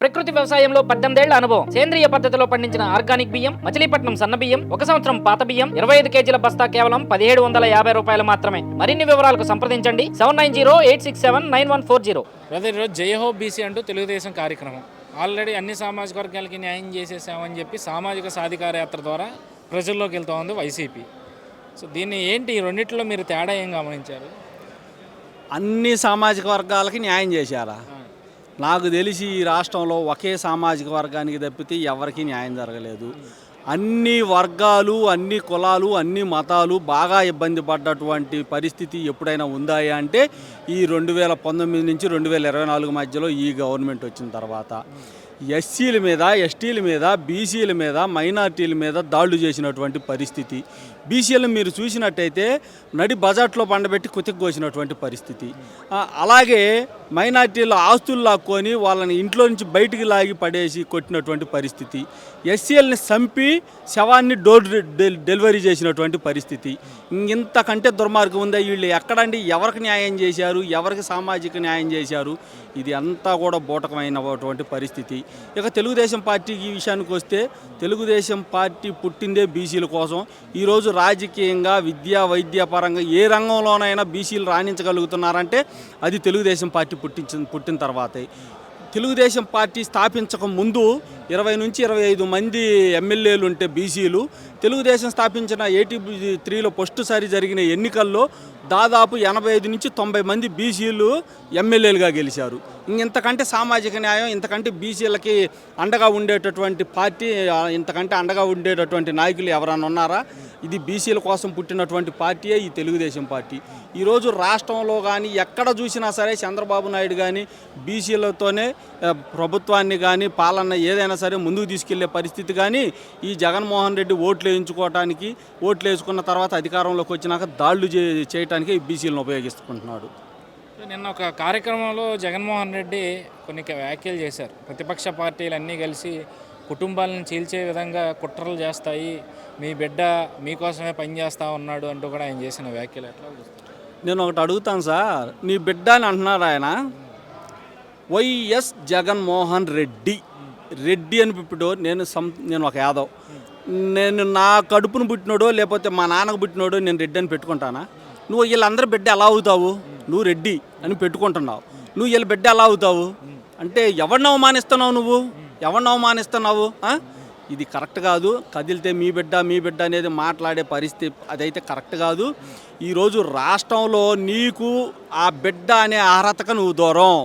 ప్రకృతి వ్యవసాయంలో 18 ఏళ్ల అనుభవం. సేంద్రియ పద్ధతిలో పండించిన ఆర్గానిక్ బియ్యం, మచిలీపట్నం సన్న బియ్యం, 1 సంవత్సరం పాత బియ్యం, 25 కేజీల బస్తా కేవలం 1750 రూపాయలు మాత్రమే. మరిన్ని వివరాలకు సంప్రదించండి 7908679140. బ్రదర్, ఈరోజు జయహో బీసీ అంటూ తెలుగుదేశం కార్యక్రమం. ఆల్రెడీ అన్ని సామాజిక వర్గాలకి న్యాయం చేసేసామని చెప్పి సామాజిక సాధికార యాత్ర ద్వారా ప్రజల్లోకి వెళ్తూ ఉంది వైసీపీ. సో దీన్ని ఏంటి, ఈ రెండిట్లో మీరు తేడా ఏం గమనించారు? అన్ని సామాజిక వర్గాలకి న్యాయం చేశారా? నాకు తెలిసి ఈ రాష్ట్రంలో ఒకే సామాజిక వర్గానికి తప్పితే ఎవరికీ న్యాయం జరగలేదు. అన్ని వర్గాలు, అన్ని కులాలు, అన్ని మతాలు బాగా ఇబ్బంది పడ్డటువంటి పరిస్థితి ఎప్పుడైనా ఉందా అంటే ఈ 2019 నుంచి 2024 మధ్యలో ఈ గవర్నమెంట్ వచ్చిన తర్వాత ఎస్సీల మీద, ఎస్టీల మీద, బీసీల మీద, మైనార్టీల మీద దాడులు చేసినటువంటి పరిస్థితి. బీసీలను మీరు చూసినట్టయితే నడి బజార్లో పండబెట్టి కుతికోసినటువంటి పరిస్థితి. అలాగే మైనార్టీల ఆస్తులు లాక్కొని వాళ్ళని ఇంట్లో నుంచి బయటికి లాగి పడేసి కొట్టినటువంటి పరిస్థితి. ఎస్సీలని చంపి శవాన్ని డోర్ డెలివరీ చేసినటువంటి పరిస్థితి. ఇంతకంటే దుర్మార్గం ఉందా? వీళ్ళు ఎక్కడండి ఎవరికి న్యాయం చేశారు, ఎవరికి సామాజిక న్యాయం చేశారు? ఇది అంతా కూడా బూటకమైనటువంటి పరిస్థితి. ఇక తెలుగుదేశం పార్టీకి విషయానికి వస్తే, తెలుగుదేశం పార్టీ పుట్టిందే బీసీల కోసం. ఈరోజు రాజకీయంగా, విద్యా, వైద్య పరంగా ఏ రంగంలోనైనా బీసీలు రాణించగలుగుతున్నారంటే అది తెలుగుదేశం పార్టీ పుట్టిన తర్వాతే. తెలుగుదేశం పార్టీ స్థాపించక ముందు 20 నుంచి 25 మంది ఎమ్మెల్యేలు ఉంటే బీసీలు, తెలుగుదేశం స్థాపించిన 83లో ఫస్ట్సారి జరిగిన ఎన్నికల్లో దాదాపు 85 నుంచి 90 మంది బీసీలు ఎమ్మెల్యేలుగా గెలిచారు. ఇంతకంటే సామాజిక న్యాయం, ఇంతకంటే బీసీలకి అండగా ఉండేటటువంటి పార్టీ, ఇంతకంటే అండగా ఉండేటటువంటి నాయకులు ఎవరైనా ఉన్నారా? ఇది బీసీల కోసం పుట్టినటువంటి పార్టీయే ఈ తెలుగుదేశం పార్టీ. ఈరోజు రాష్ట్రంలో కానీ ఎక్కడ చూసినా సరే చంద్రబాబు నాయుడు కానీ బీసీలతోనే ప్రభుత్వాన్ని కానీ పాలన ఏదైనా సరే ముందుకు తీసుకెళ్లే పరిస్థితి. కానీ ఈ జగన్మోహన్ రెడ్డి ఓట్లు వేయించుకోవటానికి, ఓట్లు వేసుకున్న తర్వాత అధికారంలోకి వచ్చినాక దాడులు చేయడానికి ఈ బీసీలను ఉపయోగిస్తుంటున్నాడు. నిన్న ఒక కార్యక్రమంలో జగన్మోహన్ రెడ్డి కొన్ని వ్యాఖ్యలు చేశారు. ప్రతిపక్ష పార్టీలు అన్నీ కలిసి కుటుంబాలను చీల్చే విధంగా కుట్రలు చేస్తాయి, మీ బిడ్డ మీకోసమే పనిచేస్తూ ఉన్నాడు అంటూ కూడా ఆయన చేసిన వ్యాఖ్యలు ఎట్లా చూస్తారు? నేను ఒకటి అడుగుతాను సార్, నీ బిడ్డ అని అంటున్నారు ఆయన. వైఎస్ జగన్మోహన్ రెడ్డి అని ఇప్పుడు నేను ఒక యాదవ్, నేను నా కడుపును పుట్టినోడో లేకపోతే మా నాన్నకు పుట్టినోడో నేను రెడ్డి అని పెట్టుకుంటానా? నువ్వు వీళ్ళందరూ బిడ్డ ఎలా అవుతావు? నువ్వు రెడ్డి అని పెట్టుకుంటున్నావు, నువ్వు వీళ్ళ బిడ్డ ఎలా అవుతావు అంటే ఎవరిని అవమానిస్తున్నావు? ఇది కరెక్ట్ కాదు. కదిలితే మీ బిడ్డ అనేది మాట్లాడే పరిస్థితి అదైతే కరెక్ట్ కాదు. ఈరోజు రాష్ట్రంలో నీకు ఆ బిడ్డ అనే అర్హతకు నువ్వు దూరం.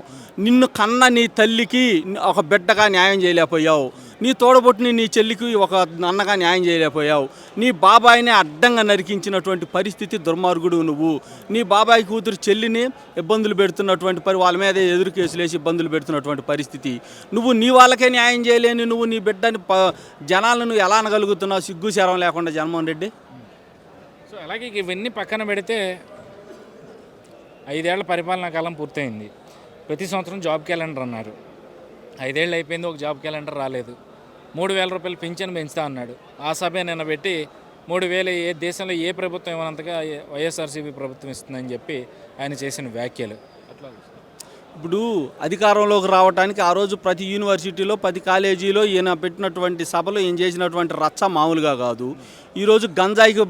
నిన్ను కన్న నీ తల్లికి ఒక బిడ్డగా న్యాయం చేయలేకపోయావు, నీ తోడబుట్టిని నీ చెల్లికి ఒక అన్నగా న్యాయం చేయలేకపోయావు, నీ బాబాయిని అడ్డంగా నరికించినటువంటి పరిస్థితి దుర్మార్గుడు నువ్వు. నీ బాబాయి కూతురు చెల్లిని ఇబ్బందులు పెడుతున్నటువంటి వాళ్ళ మీద ఎదురు కేసులు వేసి ఇబ్బందులు పెడుతున్నటువంటి పరిస్థితి. నువ్వు నీ వాళ్ళకే న్యాయం చేయలేని నువ్వు నీ బిడ్డని జనాలను నువ్వు ఎలా అనగలుగుతున్నావు? సిగ్గు శరం లేకుండా జగన్మోహన్ రెడ్డి. సో అలాగే ఇవన్నీ పక్కన పెడితే 5 ఏళ్ల పరిపాలనా కాలం పూర్తయింది. ప్రతి సంవత్సరం జాబ్ క్యాలెండర్ అన్నారు. 5 ఏళ్ళు అయిపోయింది, ఒక జాబ్ క్యాలెండర్ రాలేదు. 3000 రూపాయలు పింఛన్ పెంచుతా అన్నాడు. ఆ సభ నిన్న పెట్టి 3000 ఏ దేశంలో ఏ ప్రభుత్వం ఇవ్వనంతగా వైఎస్ఆర్సీపీ ప్రభుత్వం ఇస్తుందని చెప్పి ఆయన చేసిన వ్యాఖ్యలు అట్లా. ఇప్పుడు అధికారంలోకి రావడానికి ఆ రోజు ప్రతి యూనివర్సిటీలో, ప్రతి కాలేజీలో ఈయన పెట్టినటువంటి సభలో ఈయన చేసినటువంటి రచ్చ మామూలుగా కాదు. ఈరోజు గంజాయికి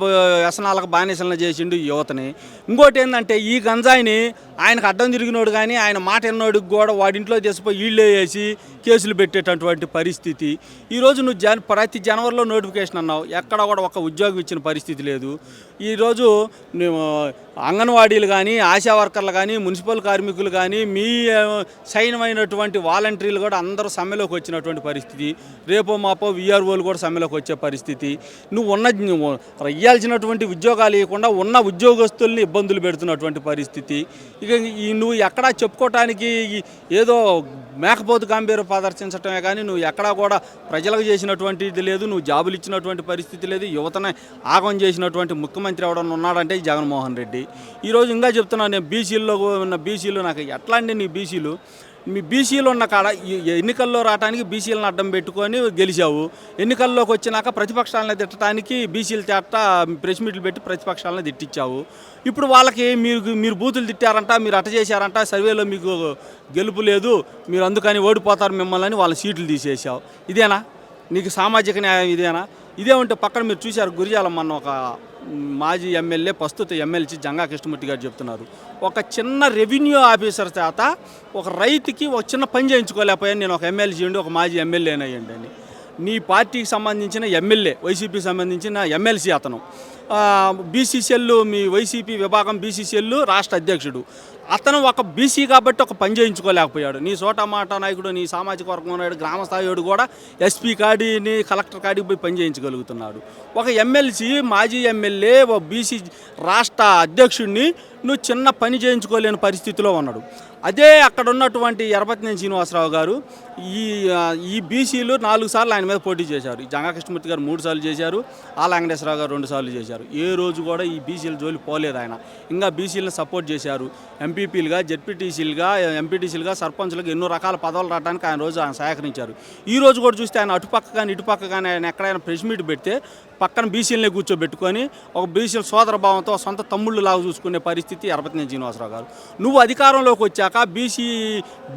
వ్యసనాలకు బానిసలను చేసిండు యువతని. ఇంకోటి ఏంటంటే ఈ గంజాయిని ఆయనకు అడ్డం తిరిగినోడు కానీ ఆయన మాట విన్నోడికి కూడా వాడింట్లో తీసిపోయి ఈళ్ళే వేసి కేసులు పెట్టేటటువంటి పరిస్థితి. ఈరోజు నువ్వు ప్రతి జనవరిలో నోటిఫికేషన్ అన్నావు, ఎక్కడ కూడా ఒక ఉద్యోగం ఇచ్చిన పరిస్థితి లేదు. ఈరోజు అంగన్వాడీలు కానీ, ఆశా వర్కర్లు కానీ, మున్సిపల్ కార్మికులు కానీ, మీ సైన్యమైనటువంటి వాలంటీర్లు కూడా అందరూ సమ్మెలోకి వచ్చినటువంటి పరిస్థితి. రేపో మాపో విఆర్ఓలు కూడా సమ్మెలోకి వచ్చే పరిస్థితి. నువ్వు ఇవ్వాల్సినటువంటి ఉద్యోగాలు ఇవ్వకుండా ఉన్న ఉద్యోగస్తుల్ని ఇబ్బందులు పెడుతున్నటువంటి పరిస్థితి. ఇక నువ్వు ఎక్కడా చెప్పుకోవటానికి ఏదో మేకపోతు గాంభీర్యం ప్రదర్శించటమే కానీ నువ్వు ఎక్కడా కూడా ప్రజలకు చేసినటువంటిది లేదు, నువ్వు జాబులు ఇచ్చినటువంటి పరిస్థితి లేదు. యువతనే ఆగం చేసినటువంటి ముఖ్యమంత్రి ఎవడన్నా ఉన్నాడంటే జగన్మోహన్ రెడ్డి. ఈరోజు ఇంకా చెప్తున్నాను, నేను బీసీల్లో ఉన్న బీసీలు నాకు ఎట్లా అండి? నీ బీసీలు మీ బీసీలు ఉన్న కాడ ఎన్నికల్లో రావడానికి బీసీలను అడ్డం పెట్టుకొని గెలిచావు. ఎన్నికల్లోకి వచ్చినాక ప్రతిపక్షాలను తిట్టడానికి బీసీలు చేత ప్రెస్ మీట్లు పెట్టి ప్రతిపక్షాలను తిట్టించావు. ఇప్పుడు వాళ్ళకి మీరు బూతులు తిట్టారంట, మీరు అట్ట చేశారంట, సర్వేలో మీకు గెలుపు లేదు, మీరు అందుకని ఓడిపోతారు మిమ్మల్ని వాళ్ళ సీట్లు తీసేసావు. ఇదేనా నీకు సామాజిక న్యాయం? ఇదేనా? ఇదే ఉంటే పక్కన మీరు చూశారు గురిజాల మొన్న ఒక మాజీ ఎమ్మెల్యే ప్రస్తుత ఎమ్మెల్సీ జంగా కృష్ణమూర్తి గారు చెప్తున్నారు, ఒక చిన్న రెవెన్యూ ఆఫీసర్ చేత ఒక రైతుకి ఒక చిన్న పని చేయించుకోలేకపోయాను, నేను ఒక ఎమ్మెల్సీ ఉండి ఒక మాజీ ఎమ్మెల్యేనయ్యండి అని. నీ పార్టీకి సంబంధించిన ఎమ్మెల్యే, వైసీపీకి సంబంధించిన ఎమ్మెల్సీ అతను, బీసీసీఎల్ మీ వైసీపీ విభాగం బీసీసీఎల్ రాష్ట్ర అధ్యక్షుడు. అతను ఒక బీసీ కాబట్టి ఒక పని చేయించుకోలేకపోయాడు. నీ సోటమాట నాయకుడు, నీ సామాజిక వర్గం నాయుడు, గ్రామ స్థాయిడు కూడా ఎస్పీ కాడిని కలెక్టర్ కాడికి పోయి పని చేయించగలుగుతున్నాడు. ఒక ఎమ్మెల్సీ మాజీ ఎమ్మెల్యే ఒక బీసీ రాష్ట్ర అధ్యక్షుడిని నువ్వు చిన్న పని చేయించుకోలేని పరిస్థితిలో ఉన్నాడు. అదే అక్కడ ఉన్నటువంటి ఎర్రపతినేని శ్రీనివాసరావు గారు ఈ బీసీలు 4 సార్లు ఆయన మీద పోటీ చేశారు. జంగా కృష్ణమూర్తి గారు 3 సార్లు చేశారు, ఆల వెంకటేశ్వరరావు గారు 2 సార్లు చేశారు. ఏ రోజు కూడా ఈ బీసీల జోలి పోలేదు ఆయన. ఇంకా బీసీలను సపోర్ట్ చేశారు. ఎంపీపీలుగా, జెడ్పీటీసీలుగా, ఎంపీటీసీలుగా, సర్పంచులుగా ఎన్నో రకాల పదవులు రావడానికి ఆయన సహకరించారు. ఈ రోజు కూడా చూస్తే ఆయన అటుపక్క కానీ ఇటుపక్క కానీ ఆయన ఎక్కడైనా ప్రెస్ మీట్ పెడితే పక్కన బీసీలనే కూర్చోబెట్టుకొని ఒక బీసీల సోదర భావంతో సొంత తమ్ముళ్ళు లాగా చూసుకునే పరిస్థితి ఎర్రపతినేని శ్రీనివాసరావు గారు. నువ్వు అధికారంలోకి వచ్చాక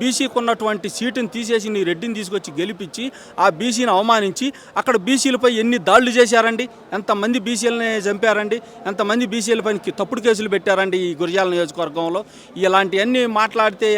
బీసీకి ఉన్నటువంటి సీటుని తీసేసి నీ రెడ్డిని తీసుకొచ్చి గెలిపించి ఆ బీసీని అవమానించి అక్కడ బీసీలపై ఎన్ని దాడులు చేశారండి, ఎంతమంది బీసీలని చంపారండి, ఎంతమంది బీసీలపై తప్పుడు కేసులు పెట్టారండి ఈ గురిజాల నియోజకవర్గంలో. ఇలాంటివన్నీ మాట్లాడితే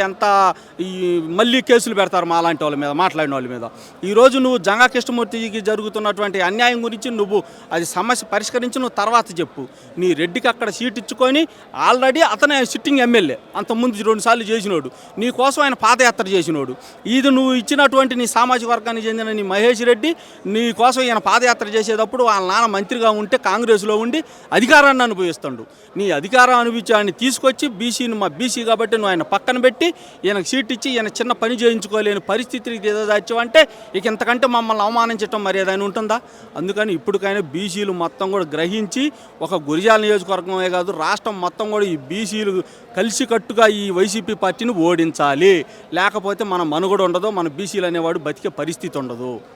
మళ్ళీ కేసులు పెడతారు మా అలాంటి వాళ్ళ మీద, మాట్లాడిన వాళ్ళ మీద. ఈరోజు నువ్వు జంగా కృష్ణమూర్తికి జరుగుతున్నటువంటి అన్యాయం గురించి నువ్వు అది సమస్య పరిష్కరించి నువ్వు తర్వాత చెప్పు. నీ రెడ్డికి అక్కడ సీట్ ఇచ్చుకొని ఆల్రెడీ అతనే సిట్టింగ్ ఎమ్మెల్యే, అంతకుముందు 2 సార్లు చేసినోడు, నీ కోసం ఆయన పాదయాత్ర చేసినోడు. ఇది నువ్వు ఇచ్చినటువంటి నీ సామాజిక వర్గానికి చెందిన నీ మహేష్ రెడ్డి నీ కోసం ఈయన పాదయాత్ర చేసేటప్పుడు వాళ్ళ నాన్న మంత్రిగా ఉంటే కాంగ్రెస్లో ఉండి అధికారాన్ని అనుభవిస్తాడు. నీ అధికారం అనుభవించాన్ని తీసుకొచ్చి బీసీని మా బీసీ కాబట్టి నువ్వు ఆయన పక్కన పెట్టి ఈయనకు సీట్ ఇచ్చి ఈయన చిన్న పని చేయించుకోలేని పరిస్థితికి తెచ్చావంటే ఇక ఇంతకంటే మమ్మల్ని అవమానించడం మరి ఏదైనా ఉంటుందా? అందుకని ఇప్పటికైనా బీసీలు మొత్తం కూడా గ్రహించి ఒక గురిజాల నియోజకవర్గమే కాదు రాష్ట్రం మొత్తం కూడా ఈ బీసీలు కలిసికట్టుగా ఈ వైసీపీ పార్టీని ఓడించాలి. లేకపోతే మన మనుగడ ఉండదు, మన బీసీలు అనేవాడు బతికే పరిస్థితి ఉండదు.